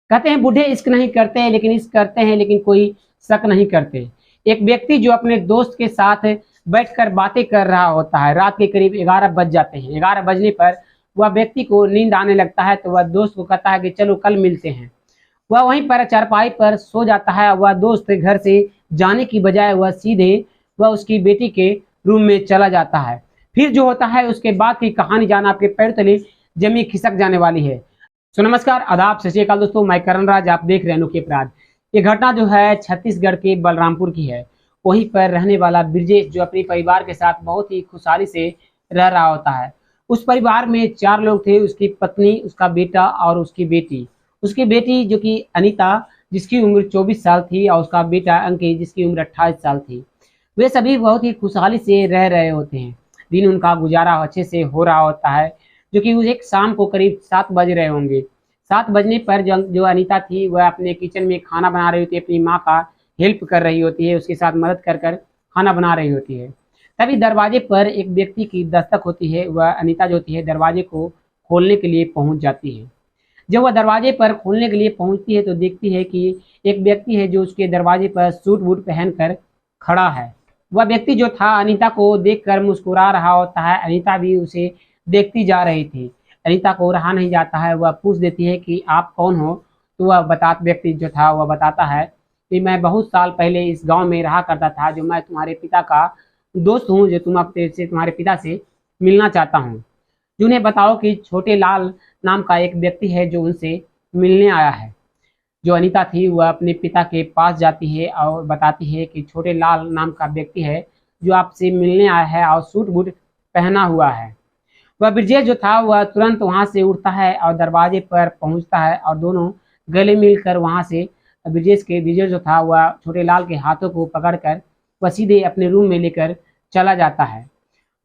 कहते हैं बूढ़े इश्क नहीं करते हैं लेकिन इश्क करते हैं लेकिन कोई शक नहीं करते। एक व्यक्ति जो अपने दोस्त के साथ बैठकर बातें कर रहा होता है, रात के करीब 11 बज जाते हैं। 11 बजने पर वह व्यक्ति को नींद आने लगता है तो वह दोस्त को कहता है कि चलो कल मिलते हैं। वह वहीं पर चारपाई पर सो जाता है। वह दोस्त घर से जाने की बजाय वह सीधे वह उसकी बेटी के रूम में चला जाता है। फिर जो होता है उसके बाद की कहानी जाना आपके पैर तले जमी खिसक जाने वाली है। सो नमस्कार, आदाब, सत श्री अकाल दोस्तों, मैं करण राज, आप देख रहे हैं अनोखे अपराध। ये घटना जो है छत्तीसगढ़ के बलरामपुर की है। वहीं पर रहने वाला ब्रजेश जो अपने परिवार के साथ बहुत ही खुशहाली से रह रहा होता है। उस परिवार में 4 लोग थे, उसकी पत्नी, उसका बेटा और उसकी बेटी। उसकी बेटी जो कि अनीता, जिसकी उम्र 24 साल थी, और उसका बेटा अंकित, जिसकी उम्र 28 साल थी। वे सभी बहुत ही खुशहाली से रह रहे होते हैं। दिन उनका गुजारा अच्छे से हो रहा होता है, जो कि उस एक शाम को करीब 7 बज रहे होंगे। 7 बजने पर जो अनीता थी वह अपने किचन में खाना बना रही होती है, अपनी माँ का हेल्प कर रही होती है, उसके साथ मदद कर कर खाना बना रही होती है। तभी दरवाजे पर एक व्यक्ति की दस्तक होती है। वह अनीता जो होती है दरवाजे को खोलने के लिए पहुंच जाती है। जब वह दरवाजे पर खोलने के लिए पहुंचती है तो देखती है कि एक व्यक्ति है जो उसके दरवाजे पर सूट बूट पहनकर खड़ा है। वह व्यक्ति जो था अनीता को देखकर मुस्कुरा रहा होता है। अनीता भी उसे देखती जा रही थी। अनीता को रहा नहीं जाता है, वह पूछ देती है कि आप कौन हो। तो वह व्यक्ति जो था वह बताता है कि मैं बहुत साल पहले इस गांव में रहा करता था, जो मैं तुम्हारे पिता का दोस्त हूँ, जो तुम्हारे पिता से मिलना चाहता हूँ। जिन्हें बताओ कि छोटे लाल नाम का एक व्यक्ति है जो उनसे मिलने आया है। जो अनीता थी वह अपने पिता के पास जाती है और बताती है कि छोटे लाल नाम का व्यक्ति है जो आपसे मिलने आया है और सूट बूट पहना हुआ है। वह ब्रजेश जो था वह तुरंत वहां से उठता है और दरवाजे पर पहुंचता है और दोनों गले मिलकर वहां से ब्रजेश जो था वह छोटे लाल के हाथों को पकड़कर वह सीधे अपने रूम में लेकर चला जाता है।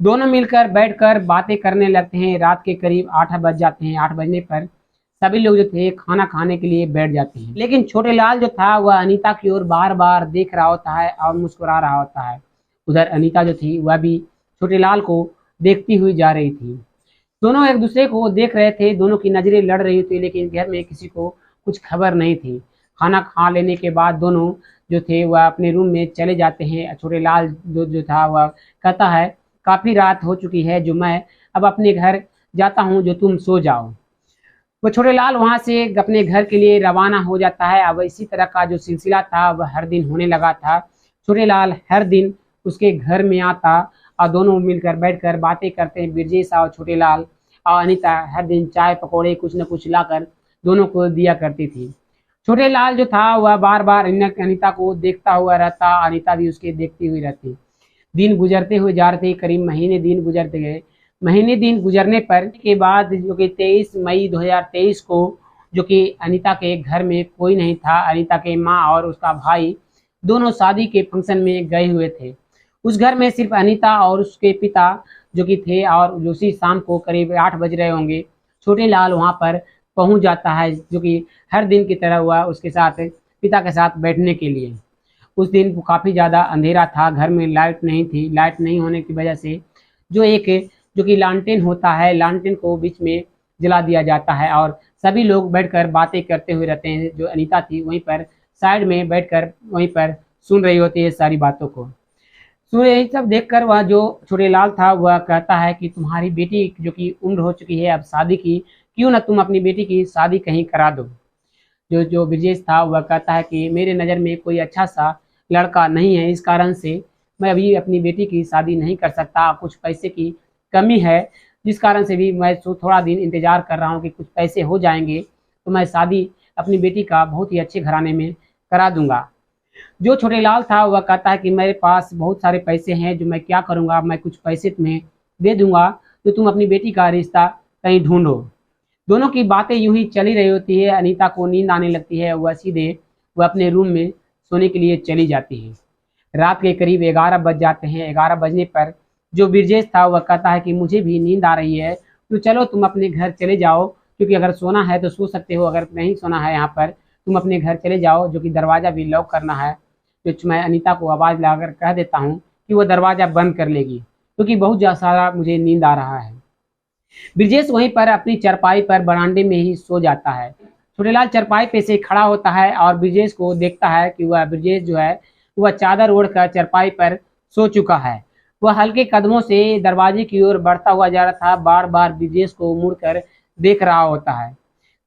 दोनों मिलकर बैठकर बातें करने लगते हैं। रात के करीब 8 बज जाते हैं। 8 बजने पर सभी लोग जो थे खाना खाने के लिए बैठ जाते हैं, लेकिन छोटे लाल जो था वह अनीता की ओर बार बार देख रहा होता है और मुस्कुरा रहा होता है। उधर अनीता जो थी वह भी छोटे लाल को देखती हुई जा रही थी। दोनों एक दूसरे को देख रहे थे, दोनों की नजरें लड़ रही थी, लेकिन घर में किसी को कुछ खबर नहीं थी। खाना खा लेने के बाद दोनों जो थे वह अपने रूम में चले जाते हैं। छोटे लाल जो था वह कहता है काफी रात हो चुकी है, जो मैं अब अपने घर जाता हूँ, जो तुम सो जाओ। वो छोटे लाल वहां से अपने घर के लिए रवाना हो जाता है। अब इसी तरह का जो सिलसिला था वह हर दिन होने लगा था। छोटे लाल हर दिन उसके घर में आता और दोनों मिलकर बैठकर बातें करते हैं। ब्रजेश और छोटे लाल और अनीता हर दिन चाय पकौड़े कुछ न कुछ लाकर दोनों को दिया करती थी। छोटे लाल जो था वह बार बार अनीता को देखता हुआ रहता, अनीता भी उसके देखती हुई रहती। दिन गुजरते हुए जा रहे थे, करीब महीने दिन गुजरते गए। महीने दिन गुजरने पर के बाद जो कि 23 मई 2023 को, जो कि अनीता के घर में कोई नहीं था। अनीता के माँ और उसका भाई दोनों शादी के फंक्शन में गए हुए थे। उस घर में सिर्फ अनीता और उसके पिता जो कि थे, और उसी शाम को करीब 8 बज रहे होंगे छोटे लाल वहां पर पहुंच जाता है, जो कि हर दिन की तरह हुआ उसके साथ पिता के साथ बैठने के लिए। उस दिन काफ़ी ज़्यादा अंधेरा था, घर में लाइट नहीं थी। लाइट नहीं होने की वजह से जो कि लालटेन होता है, लालटेन को बीच में जला दिया जाता है और सभी लोग बैठकर बातें करते हुए रहते हैं। जो अनीता थी वहीं पर साइड में बैठकर वहीं पर सुन रही होती है सारी बातों को। सुन यही सब देखकर वह जो छोटे लाल था वह कहता है कि तुम्हारी बेटी जो कि उम्र हो चुकी है अब शादी की, क्यों ना तुम अपनी बेटी की शादी कहीं करा दो। जो जो ब्रजेश था वह कहता है कि मेरे नज़र में कोई अच्छा सा लड़का नहीं है, इस कारण से मैं अभी अपनी बेटी की शादी नहीं कर सकता। कुछ पैसे की कमी है, जिस कारण से भी मैं थोड़ा दिन इंतज़ार कर रहा हूँ कि कुछ पैसे हो जाएंगे तो मैं शादी अपनी बेटी का बहुत ही अच्छे घराने में करा दूंगा। जो छोटे लाल था वह कहता है कि मेरे पास बहुत सारे पैसे हैं, जो मैं क्या करूँगा, मैं कुछ पैसे तुम्हें दे दूंगा, तो तुम अपनी बेटी का रिश्ता कहीं ढूंढो। दोनों की बातें यूं ही चली रही होती है। अनीता को नींद आने लगती है, वह अपने रूम में सोने के लिए चली जाती है। रात के करीब 11 बज जाते हैं। 11 बजने पर जो ब्रजेश था वह कहता है कि मुझे भी नींद आ रही है, तो चलो तुम अपने घर चले जाओ, क्योंकि अगर सोना है तो सो सकते हो, अगर नहीं सोना है यहाँ पर तुम अपने घर चले जाओ, जो कि दरवाज़ा भी लॉक करना है। तो मैं अनीता को आवाज़ लगाकर कह देता हूँ कि वो दरवाज़ा बंद कर लेगी, क्योंकि बहुत ज़्यादा सारा मुझे नींद आ रहा है। ब्रजेश वहीं पर अपनी चरपाई पर बरामदे में ही सो जाता है। छोटेलाल चरपाई पे से खड़ा होता है और ब्रिजेश को देखता है कि वह ब्रिजेश जो है वह चादर ओढ़कर चरपाई पर सो चुका है। वह हल्के कदमों से दरवाजे की ओर बढ़ता हुआ जा रहा था, बार बार ब्रिजेश को मुड़कर देख रहा होता है।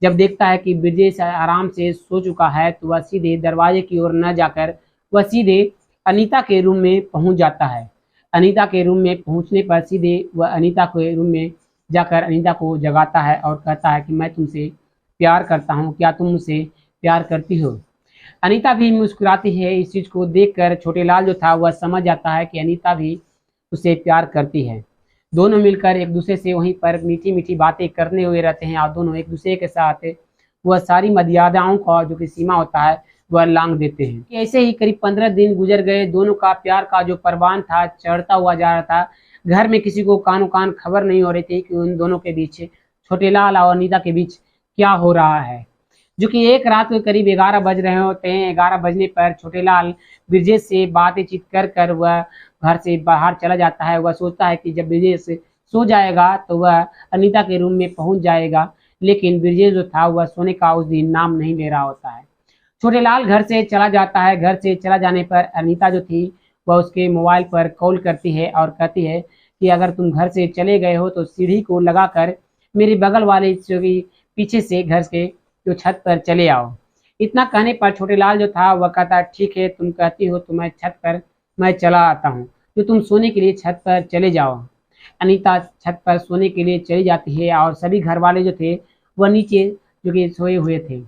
जब देखता है कि ब्रिजेश आराम से सो चुका है तो वह सीधे दरवाजे की ओर न जाकर वह सीधे अनीता के रूम में पहुंच जाता है। अनीता के रूम में पहुंचने पर सीधे वह अनीता के रूम में जाकर अनीता को जगाता है और कहता है कि मैं तुमसे प्यार करता हूँ, क्या तुम मुझसे प्यार करती हो? अनीता भी मुस्कुराती है। इस चीज़ को देखकर छोटेलाल जो था वह समझ जाता है कि अनीता भी उसे प्यार करती है। दोनों मिलकर एक दूसरे से वहीं पर मीठी मीठी बातें करने हुए रहते हैं और दोनों एक दूसरे के साथ वह सारी मर्यादाओं का जो कि सीमा होता है वह लांघ देते हैं। ऐसे ही करीब 15 दिन गुजर गए। दोनों का प्यार का जो परवान था चढ़ता हुआ जा रहा था। घर में किसी को कानो कान खबर नहीं हो रही थी कि उन दोनों के बीच, छोटेलाल और अनीता के बीच क्या हो रहा है। जो कि एक रात के करीब 11 बज रहे होते हैं। 11 बजने पर छोटेलाल ब्रिजेश से बातचीत कर कर वह घर से बाहर चला जाता है। वह सोचता है कि जब ब्रिजेश सो जाएगा तो वह अनीता के रूम में पहुंच जाएगा, लेकिन ब्रिजेश जो था वह सोने का उस दिन नाम नहीं ले रहा होता है। छोटेलाल घर से चला जाता है। घर से चला जाने पर अनीता जो थी वह उसके मोबाइल पर कॉल करती है और कहती है कि अगर तुम घर से चले गए हो तो सीढ़ी को लगाकर मेरे बगल वाले जो कि पीछे से घर के जो छत पर चले आओ। इतना कहने पर छोटेलाल जो था वह कहता ठीक है, तुम कहती हो तो मैं छत पर मैं चला आता हूँ, तो तुम सोने के लिए छत पर चले जाओ। अनीता छत पर सोने के लिए चली जाती है और सभी घर वाले जो थे वह नीचे जो कि सोए हुए थे।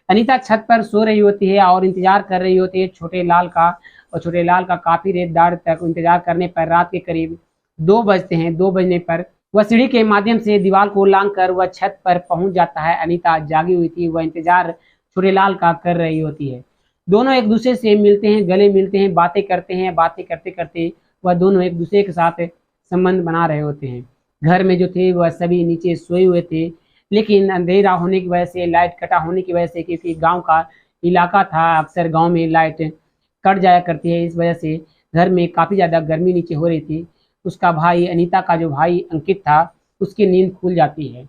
अनीता छत पर सो रही होती है और इंतजार कर रही होती है छोटेलाल का। और छोटेलाल का काफी देर तक इंतजार करने पर रात के करीब 2 बजते हैं। 2 बजने पर वह सीढ़ी के माध्यम से दीवार को लांघकर वह छत पर पहुंच जाता है। अनीता जागी हुई थी, वह इंतजार छोटेलाल का कर रही होती है। दोनों एक दूसरे से मिलते हैं, गले मिलते हैं, बातें करते हैं। बातें करते करते वह दोनों एक दूसरे के साथ संबंध बना रहे होते हैं। घर में जो थे वह सभी नीचे सोए हुए थे, लेकिन अंधेरा होने की वजह से, लाइट कटा होने की वजह से, क्योंकि गांव का इलाका था, अक्सर गांव में लाइट कट जाया करती है, इस वजह से घर में काफ़ी ज़्यादा गर्मी नीचे हो रही थी। उसका भाई, अनीता का जो भाई अंकित था, उसकी नींद खुल जाती है।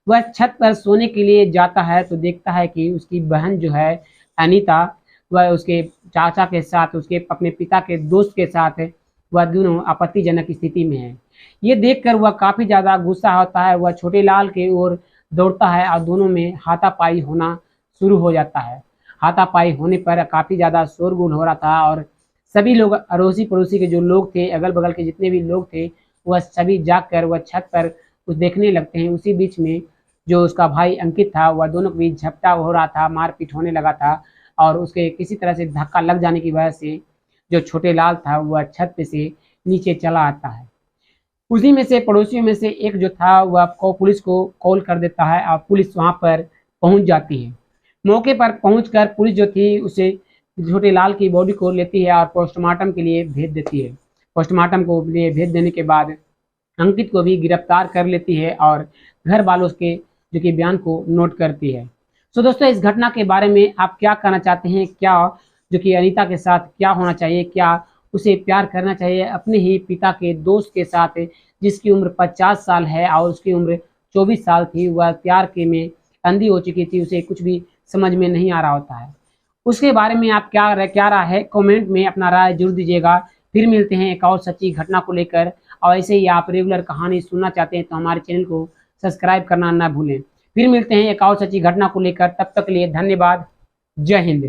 वह छत पर सोने के लिए जाता है तो देखता है कि उसकी बहन जो है अनीता, वह उसके चाचा के साथ, उसके अपने पिता के दोस्त के साथ वह दोनों आपत्तिजनक स्थिति में है। ये देखकर वह काफ़ी ज़्यादा गुस्सा होता है। वह छोटेलाल की ओर दौड़ता है और दोनों में हाथापाई होना शुरू हो जाता है। हाथापाई होने पर काफ़ी ज़्यादा शोरगुल हो रहा था और सभी लोग, अड़ोसी पड़ोसी के जो लोग थे, अगल बगल के जितने भी लोग थे, वह सभी जाकर वह छत पर कुछ देखने लगते हैं। उसी बीच में जो उसका भाई अंकित था वह दोनों के बीच झपटा हो रहा था, मारपीट होने लगा था और उसके किसी तरह से धक्का लग जाने की वजह से जो छोटेलाल था वह छत पे से नीचे चला आता है। उसी में से पड़ोसियों में से एक जो था वह पुलिस को कॉल कर देता है और पुलिस वहाँ पर पहुँच जाती है। मौके पर पहुंचकर पुलिस जो थी उसे छोटेलाल की बॉडी को लेती है और पोस्टमार्टम के लिए भेज देती है। पोस्टमार्टम को लिए भेज देने के बाद अंकित को भी गिरफ्तार कर लेती है और घर वालों के जो कि बयान को नोट करती है। सो दोस्तों, इस घटना के बारे में आप क्या कहना चाहते हैं? क्या जो कि अनीता के साथ क्या होना चाहिए? क्या उसे प्यार करना चाहिए अपने ही पिता के दोस्त के साथ, जिसकी उम्र 50 साल है और उसकी उम्र 24 साल थी? वह प्यार के में अंधी हो चुकी थी, उसे कुछ भी समझ में नहीं आ रहा होता है। उसके बारे में आप क्या राय है? कमेंट में अपना राय जरूर दीजिएगा। फिर मिलते हैं एक और सच्ची घटना को लेकर। और ऐसे ही आप रेगुलर कहानी सुनना चाहते हैं तो हमारे चैनल को सब्सक्राइब करना ना भूलें। फिर मिलते हैं एक और सच्ची घटना को लेकर। तब तक के लिए धन्यवाद। जय हिंद।